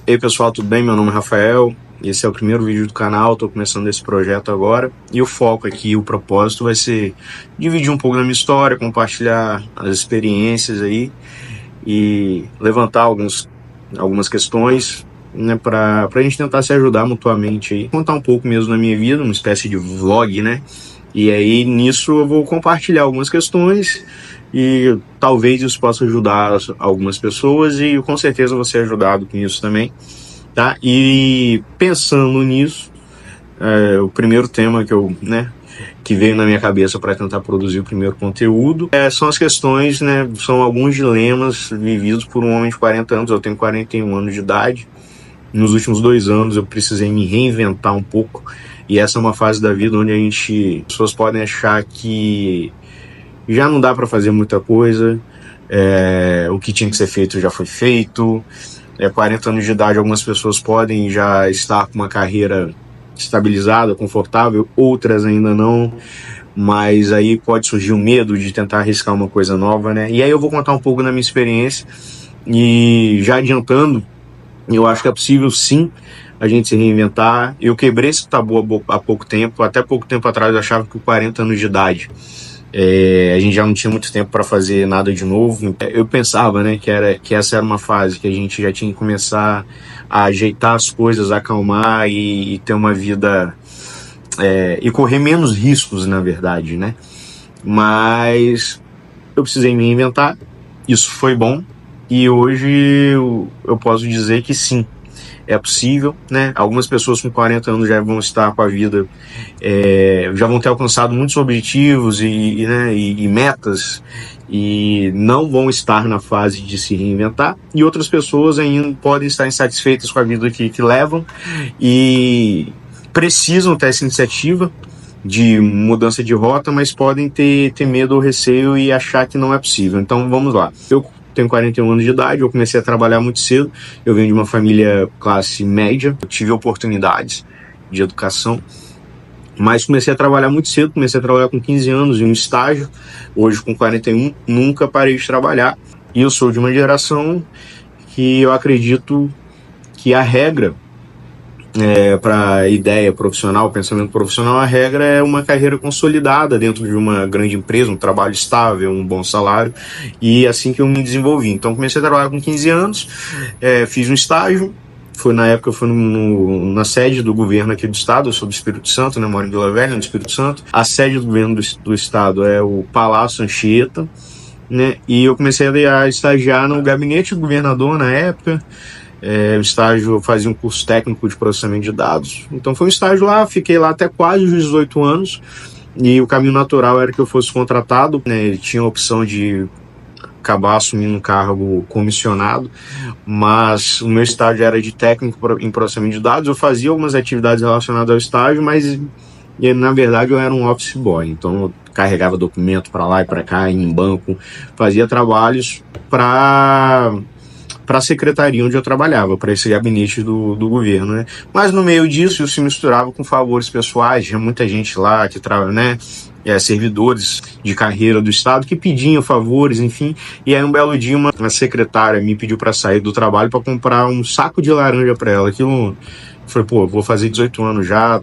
E aí pessoal, tudo bem? Meu nome é Rafael, esse é o primeiro vídeo do canal, estou começando esse projeto agora e o foco aqui, o propósito vai ser dividir um pouco da minha história, compartilhar as experiências aí e levantar algumas questões, né, para a gente tentar se ajudar mutuamente aí, contar um pouco mesmo da minha vida, uma espécie de vlog, né? E aí nisso eu vou compartilhar algumas questões e talvez isso possa ajudar algumas pessoas e com certeza vou ser ajudado com isso também, tá? E pensando nisso, o primeiro tema que veio na minha cabeça para tentar produzir o primeiro conteúdo são as questões, né? São alguns dilemas vividos por um homem de 40 anos, eu tenho 41 anos de idade. Nos últimos 2 anos eu precisei me reinventar um pouco e essa é uma fase da vida onde as pessoas podem achar que já não dá para fazer muita coisa, o que tinha que ser feito já foi feito. 40 anos de idade, algumas pessoas podem já estar com uma carreira estabilizada, confortável, outras ainda não, mas aí pode surgir o medo de tentar arriscar uma coisa nova, né? E aí eu vou contar um pouco da minha experiência e já adiantando, eu acho que é possível sim a gente se reinventar. Eu quebrei esse tabu há pouco tempo, até pouco tempo atrás eu achava que com 40 anos de idade a gente já não tinha muito tempo para fazer nada de novo. Eu pensava, né, que essa era uma fase que a gente já tinha que começar a ajeitar as coisas, acalmar e ter uma vida e correr menos riscos, na verdade, né? Mas eu precisei me reinventar, isso foi bom e hoje eu posso dizer que sim, é possível, né? Algumas pessoas com 40 anos já vão estar com a vida, já vão ter alcançado muitos objetivos e metas e não vão estar na fase de se reinventar, e outras pessoas ainda podem estar insatisfeitas com a vida que levam e precisam ter essa iniciativa de mudança de rota, mas podem ter medo ou receio e achar que não é possível. Então vamos lá. Eu tenho 41 anos de idade, eu comecei a trabalhar muito cedo, eu venho de uma família classe média, eu tive oportunidades de educação, mas comecei a trabalhar muito cedo, comecei a trabalhar com 15 anos em um estágio, hoje com 41, nunca parei de trabalhar, e eu sou de uma geração que eu acredito que a regra para a ideia profissional, pensamento profissional, a regra é uma carreira consolidada dentro de uma grande empresa, um trabalho estável, um bom salário, e assim que eu me desenvolvi. Então comecei a trabalhar com 15 anos, fiz um estágio, na época eu fui na sede do governo aqui do estado, eu sou do Espírito Santo, né, moro em Vila Velha, no Espírito Santo. A sede do governo do estado é o Palácio Anchieta, né, e eu comecei a estagiar no gabinete do governador na época. O estágio, eu fazia um curso técnico de processamento de dados, então foi um estágio lá, fiquei lá até quase os 18 anos, e o caminho natural era que eu fosse contratado, né? Tinha a opção de acabar assumindo um cargo comissionado, mas o meu estágio era de técnico em processamento de dados. Eu fazia algumas atividades relacionadas ao estágio, mas na verdade eu era um office boy, então eu carregava documento para lá e para cá, em banco, fazia trabalhos para a secretaria onde eu trabalhava, para esse gabinete do governo, né? Mas no meio disso, isso se misturava com favores pessoais, tinha muita gente lá que trabalha, né? Servidores de carreira do estado que pediam favores, enfim. E aí um belo dia uma secretária me pediu para sair do trabalho para comprar um saco de laranja para ela. Aquilo, eu falei, pô, vou fazer 18 anos já,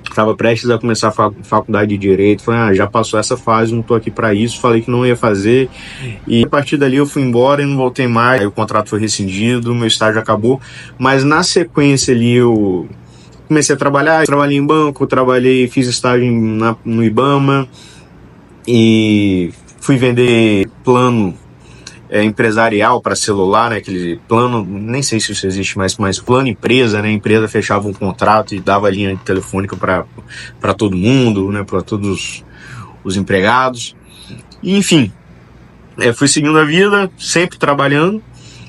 estava prestes a começar a faculdade de Direito, falei, já passou essa fase, não estou aqui para isso, falei que não ia fazer, e a partir dali eu fui embora e não voltei mais. Aí o contrato foi rescindido, meu estágio acabou, mas na sequência ali eu comecei a trabalhar, trabalhei em banco, fiz estágio no IBAMA, e fui vender plano empresarial para celular, né? Aquele plano, nem sei se isso existe mais, mas plano empresa, né? A empresa fechava um contrato e dava linha telefônica para todo mundo, né? Para todos os empregados. E, enfim, fui seguindo a vida, sempre trabalhando,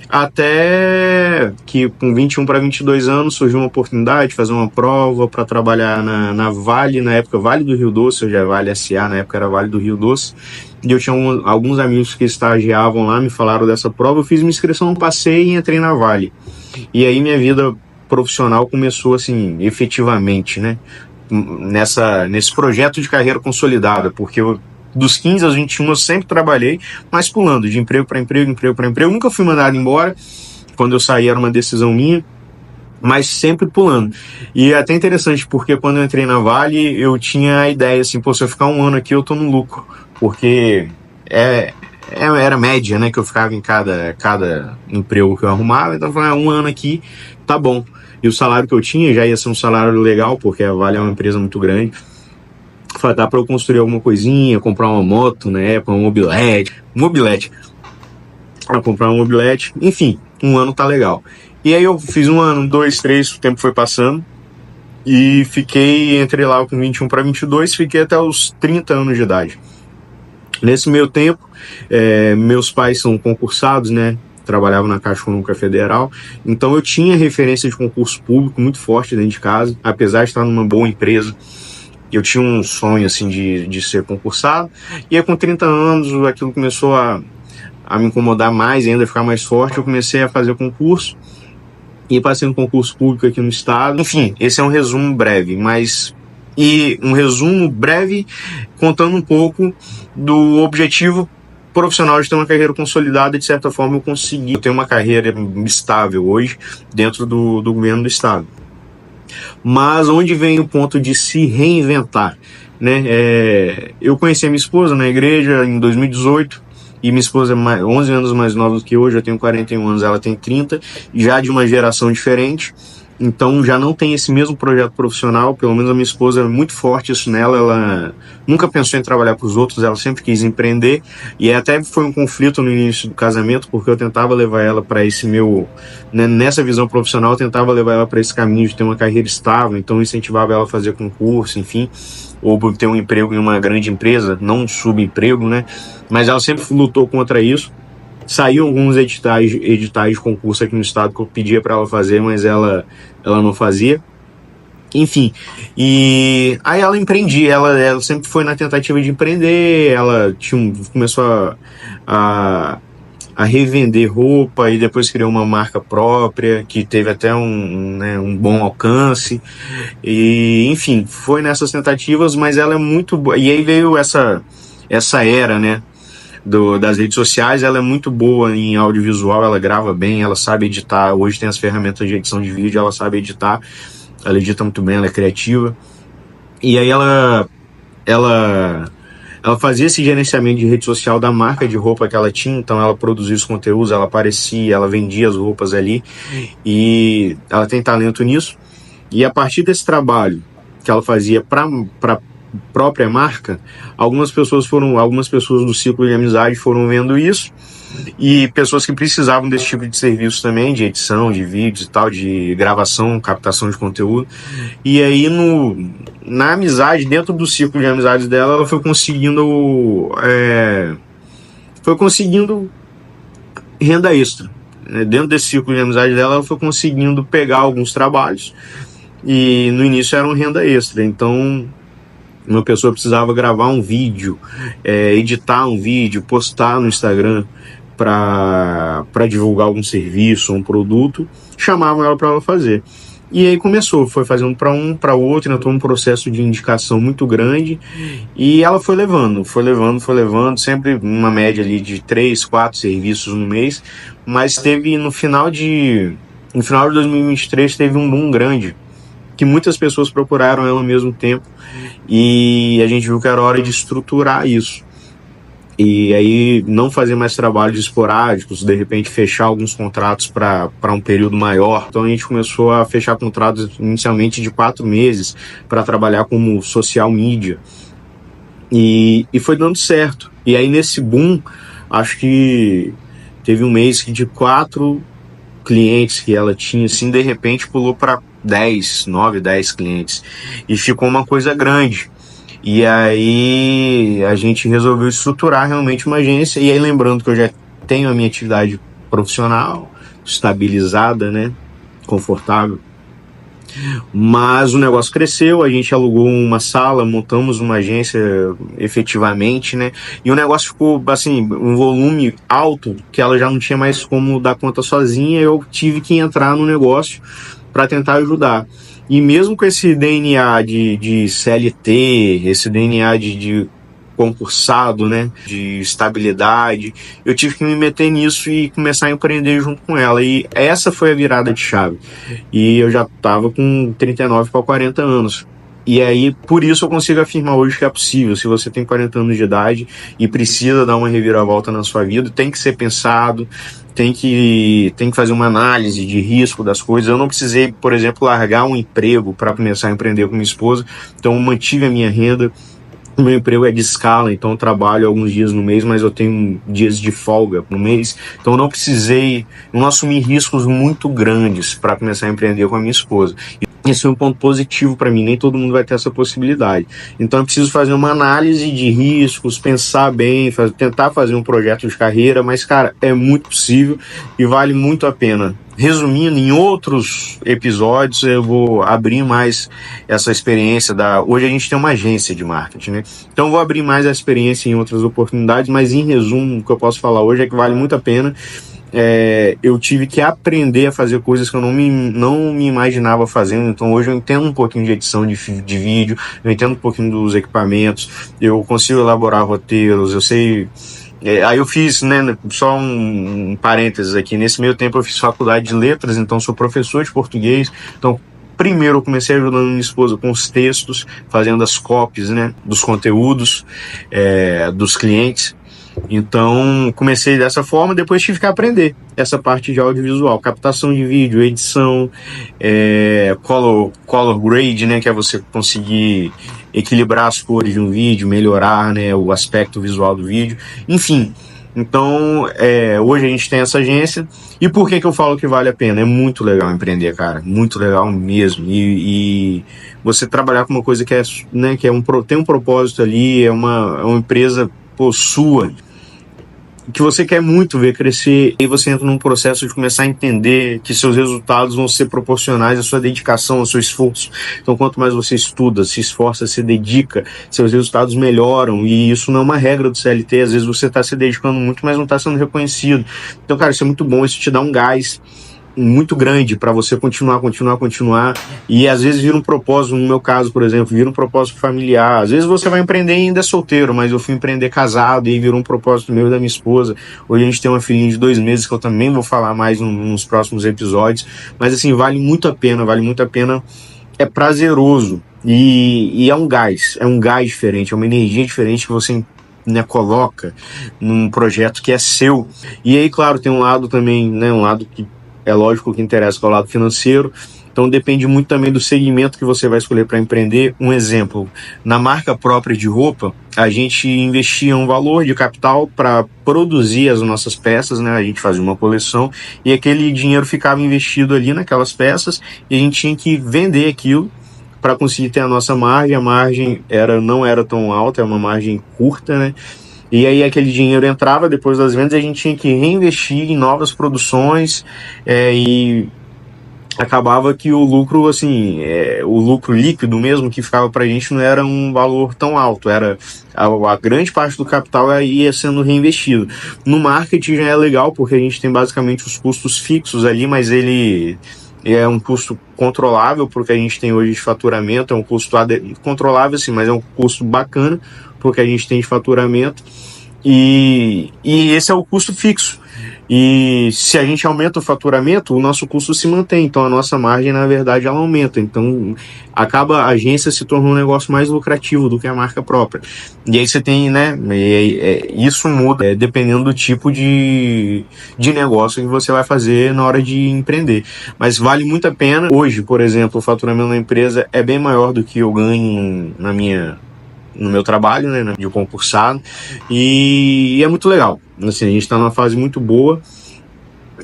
até que com 21 para 22 anos surgiu uma oportunidade de fazer uma prova para trabalhar na Vale, na época Vale do Rio Doce, hoje é Vale S.A., na época era Vale do Rio Doce, e eu tinha alguns amigos que estagiavam lá, me falaram dessa prova, eu fiz minha inscrição, passei e entrei na Vale. E aí minha vida profissional começou assim, efetivamente, né? Nesse projeto de carreira consolidada, porque dos 15 aos 21 eu sempre trabalhei, mas pulando de emprego para emprego, emprego para emprego, nunca fui mandado embora. quando eu saí era uma decisão minha, mas sempre pulando. E é até interessante, porque quando eu entrei na Vale, eu tinha a ideia assim, pô, se eu ficar um ano aqui, eu tô no lucro, porque era média, né, que eu ficava em cada emprego que eu arrumava, então eu falei, um ano aqui, tá bom. E o salário que eu tinha já ia ser um salário legal, porque a Vale é uma empresa muito grande. Falei, dá pra eu construir alguma coisinha, comprar uma moto, né, uma mobilete, comprar uma mobilete, enfim, um ano tá legal. E aí eu fiz um ano, 2, 3, o tempo foi passando e entrei lá com 21 para 22, fiquei até os 30 anos de idade. Nesse meio tempo, meus pais são concursados, né? Trabalhavam na Caixa Econômica Federal, então eu tinha referência de concurso público muito forte dentro de casa, apesar de estar numa boa empresa. Eu tinha um sonho assim de ser concursado, e aí com 30 anos aquilo começou a me incomodar mais, ainda ficar mais forte. Eu comecei a fazer concurso e passei no concurso público aqui no estado. Enfim, esse é um resumo breve, contando um pouco do objetivo profissional de ter uma carreira consolidada. De certa forma eu consegui ter uma carreira estável hoje dentro do governo do estado. Mas onde vem o ponto de se reinventar, né? Eu conheci a minha esposa na igreja em 2018, e minha esposa é 11 anos mais nova do que eu tenho 41 anos, ela tem 30, já de uma geração diferente, então já não tem esse mesmo projeto profissional. Pelo menos a minha esposa é muito forte isso nela, ela nunca pensou em trabalhar para os outros, ela sempre quis empreender, e até foi um conflito no início do casamento, porque eu tentava levar ela para esse nessa visão profissional, eu tentava levar ela para esse caminho de ter uma carreira estável, então eu incentivava ela a fazer concurso, enfim, ou ter um emprego em uma grande empresa, não um subemprego, né? Mas ela sempre lutou contra isso. Saiu alguns editais de concurso aqui no estado que eu pedia para ela fazer, mas ela não fazia. Enfim, e aí ela empreendia, ela sempre foi na tentativa de empreender, ela começou a revender roupa e depois criou uma marca própria que teve até um bom alcance. E enfim, foi nessas tentativas, mas ela é muito boa. E aí veio essa era, né, das redes sociais. Ela é muito boa em audiovisual, ela grava bem, ela sabe editar. Hoje tem as ferramentas de edição de vídeo, ela sabe editar, ela edita muito bem, ela é criativa. E aí ela fazia esse gerenciamento de rede social da marca de roupa que ela tinha, então ela produzia os conteúdos, ela aparecia, ela vendia as roupas ali, e ela tem talento nisso. E a partir desse trabalho que ela fazia para própria marca, algumas pessoas do círculo de amizade foram vendo isso, e pessoas que precisavam desse tipo de serviço também, de edição de vídeos e tal, de gravação, captação de conteúdo. E aí na amizade, dentro do círculo de amizades dela, ela foi conseguindo renda extra. Dentro desse círculo de amizade dela, ela foi conseguindo pegar alguns trabalhos, e no início era uma renda extra. Então uma pessoa precisava gravar um vídeo, editar um vídeo, postar no Instagram para divulgar algum serviço, um produto, chamavam ela para ela fazer. E aí foi fazendo para um, para outro, entrou um processo de indicação muito grande, e ela foi levando, sempre uma média ali de 3, 4 serviços no mês, mas teve no final de 2023 teve um boom grande, que muitas pessoas procuraram ela ao mesmo tempo, e a gente viu que era hora de estruturar isso. E aí não fazer mais trabalhos esporádicos, de repente fechar alguns contratos para um período maior. Então a gente começou a fechar contratos inicialmente de 4 meses para trabalhar como social media. E foi dando certo. E aí nesse boom, acho que teve um mês que de 4 clientes que ela tinha, assim, de repente pulou para 9, 10 clientes. E ficou uma coisa grande. E aí a gente resolveu estruturar realmente uma agência. E aí, lembrando que eu já tenho a minha atividade profissional estabilizada, né, confortável, mas o negócio cresceu, a gente alugou uma sala, montamos uma agência efetivamente, né, e o negócio ficou assim, um volume alto que ela já não tinha mais como dar conta sozinha. Eu tive que entrar no negócio para tentar ajudar. E mesmo com esse DNA de CLT, esse DNA de concursado, né, de estabilidade. Eu tive que me meter nisso e começar a empreender junto com ela. E essa foi a virada de chave. E eu já estava com 39 para 40 anos. E aí, por isso eu consigo afirmar hoje que é possível. Se você tem 40 anos de idade e precisa dar uma reviravolta na sua vida, tem que ser pensado, tem que fazer uma análise de risco das coisas. Eu não precisei, por exemplo, largar um emprego para começar a empreender com minha esposa, então eu mantive a minha renda. O meu emprego é de escala, então eu trabalho alguns dias no mês, mas eu tenho dias de folga no mês, então eu não assumi riscos muito grandes para começar a empreender com a minha esposa. Esse é um ponto positivo para mim, nem todo mundo vai ter essa possibilidade. Então eu preciso fazer uma análise de riscos, pensar bem, tentar fazer um projeto de carreira, mas, cara, é muito possível e vale muito a pena. Resumindo, em outros episódios eu vou abrir mais essa experiência Hoje a gente tem uma agência de marketing, né? Então eu vou abrir mais a experiência em outras oportunidades, mas em resumo, o que eu posso falar hoje é que vale muito a pena. Eu tive que aprender a fazer coisas que eu não me imaginava fazendo. Então hoje eu entendo um pouquinho de edição de vídeo, eu entendo um pouquinho dos equipamentos, eu consigo elaborar roteiros, eu sei... Aí eu fiz, né, só um parênteses aqui, nesse meio tempo eu fiz faculdade de letras, então sou professor de português. Então primeiro eu comecei ajudando minha esposa com os textos, fazendo as copies, né, dos conteúdos dos clientes. Então comecei dessa forma, depois tive que aprender essa parte de audiovisual, captação de vídeo, edição, color grade, né, que é você conseguir equilibrar as cores de um vídeo, melhorar, né, o aspecto visual do vídeo, enfim. Então hoje a gente tem essa agência. E por que eu falo que vale a pena? É muito legal empreender, cara, muito legal mesmo. E você trabalhar com uma coisa que né, tem um propósito ali, é uma empresa sua, que você quer muito ver crescer, e você entra num processo de começar a entender que seus resultados vão ser proporcionais à sua dedicação, ao seu esforço. Então, quanto mais você estuda, se esforça, se dedica, seus resultados melhoram, e isso não é uma regra do CLT. Às vezes você está se dedicando muito, mas não está sendo reconhecido. Então, cara, isso é muito bom, isso te dá um gás muito grande para você continuar, e às vezes vira um propósito. No meu caso, por exemplo, vira um propósito familiar. Às vezes você vai empreender e ainda é solteiro, mas eu fui empreender casado e virou um propósito meu e da minha esposa. Hoje a gente tem uma filhinha de 2 meses, que eu também vou falar mais nos próximos episódios, mas assim, vale muito a pena, é prazeroso e é um gás diferente, é uma energia diferente que você, né, coloca num projeto que é seu. E aí, claro, tem um lado também, né, um lado que é lógico que interessa, que é o lado financeiro. Então depende muito também do segmento que você vai escolher para empreender. Um exemplo, na marca própria de roupa, a gente investia um valor de capital para produzir as nossas peças, né? A gente fazia uma coleção e aquele dinheiro ficava investido ali naquelas peças, e a gente tinha que vender aquilo para conseguir ter a nossa margem. A margem não era tão alta, é uma margem curta, né? E aí aquele dinheiro entrava depois das vendas, e a gente tinha que reinvestir em novas produções, e acabava que o lucro, assim, o lucro líquido mesmo que ficava pra gente não era um valor tão alto, era a grande parte do capital ia sendo reinvestido. No marketing já é legal, porque a gente tem basicamente os custos fixos ali, mas ele é um custo controlável porque a gente tem hoje de faturamento, é um custo controlável, sim, mas é um custo bacana porque a gente tem de faturamento, e esse é o custo fixo. E se a gente aumenta o faturamento, o nosso custo se mantém, então a nossa margem, na verdade, ela aumenta. Então acaba a agência se tornando um negócio mais lucrativo do que a marca própria. E aí você tem, né, isso muda dependendo do tipo de negócio que você vai fazer na hora de empreender. Mas vale muito a pena. Hoje, por exemplo, o faturamento da empresa é bem maior do que eu ganho no meu trabalho, né, de concursado, e é muito legal. Assim, a gente está numa fase muito boa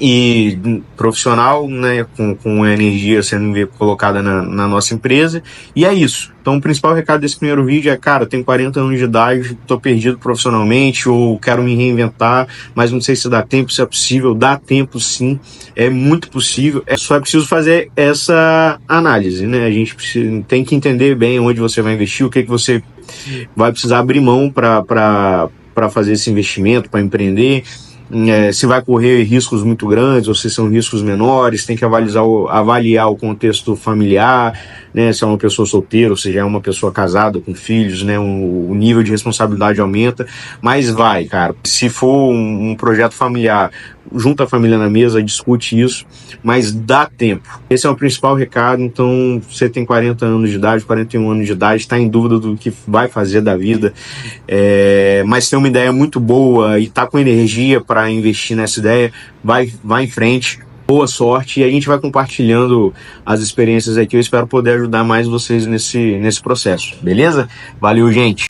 e profissional, né, com a energia sendo colocada na nossa empresa, e é isso. Então o principal recado desse primeiro vídeo é, cara, eu tenho 40 anos de idade, tô perdido profissionalmente, ou quero me reinventar, mas não sei se dá tempo, se é possível. Dá tempo sim, é muito possível, só é preciso fazer essa análise, né? A gente tem que entender bem onde você vai investir, o que você vai precisar abrir mão para fazer esse investimento, para empreender. se vai correr riscos muito grandes ou se são riscos menores, tem que avaliar o contexto familiar, né, se é uma pessoa solteira ou se já é uma pessoa casada com filhos, né, o nível de responsabilidade aumenta, mas vai, cara, se for um projeto familiar, junta a família na mesa, discute isso, mas dá tempo. Esse é o principal recado. Então, você tem 40 anos de idade, 41 anos de idade, está em dúvida do que vai fazer da vida, mas tem uma ideia muito boa e está com energia para investir nessa ideia, vai em frente. Boa sorte, e a gente vai compartilhando as experiências aqui. Eu espero poder ajudar mais vocês nesse processo, beleza? Valeu, gente!